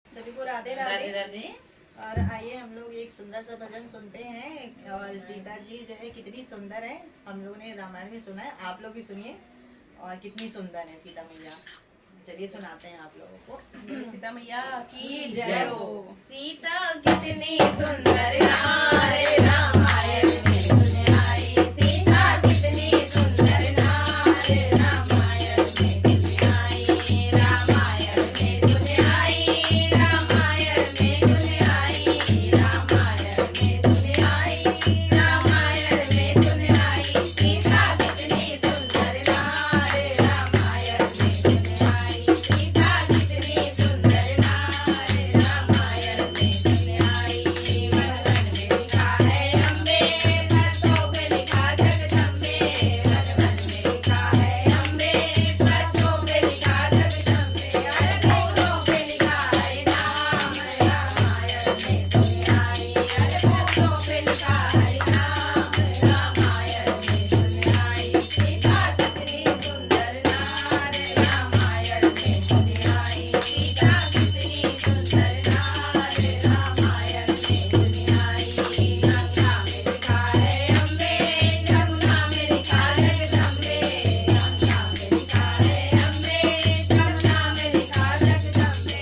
सभी को राधे राधे राधे। राधे। और आइए हम लोग एक सुंदर सा भजन सुनते हैं। और सीता जी जो है कितनी सुंदर है, हम लोगों ने रामायण में सुना है, आप लोग भी सुनिए और कितनी सुंदर है सीता मैया। चलिए सुनाते हैं आप लोगों को। सीता मैया की जय हो। सीता कितनी सुंदर नारे रामायण में सुने आई। सीता कितनी सुंदर नारे रामायण में सुने आई। रामायण में सुने आई। रामायण में सुने आई। रामायण में सुने आई। रामायण में सुने आई। सीता कितनी सुंदर नारे रामायण में सुने आई। सीता कितनी सुंदर नारे रामायण में सुने आई। वन वन में लिखा है अम्बे, पत्तों पे लिखा जगदम्बे। वन वन में लिखा है अम्बे, पत्तों पे लिखा जगदम्बे। अरे फूलों पे लिखा है नाम, रामायण में सुने आई। अरे फूलों पे लिखा है नाम, रामायण में सुने आई। सीता कितनी सुंदर नारे रामायण में सुने आई। सीता कितनी सुंदर नारे रामायण में सुने आई। गंगा में लिखा है अम्बे, जमुना में लिखा जगदम्बे। गंगा में लिखा है अम्बे, जमुना में लिखा जगदम्बे।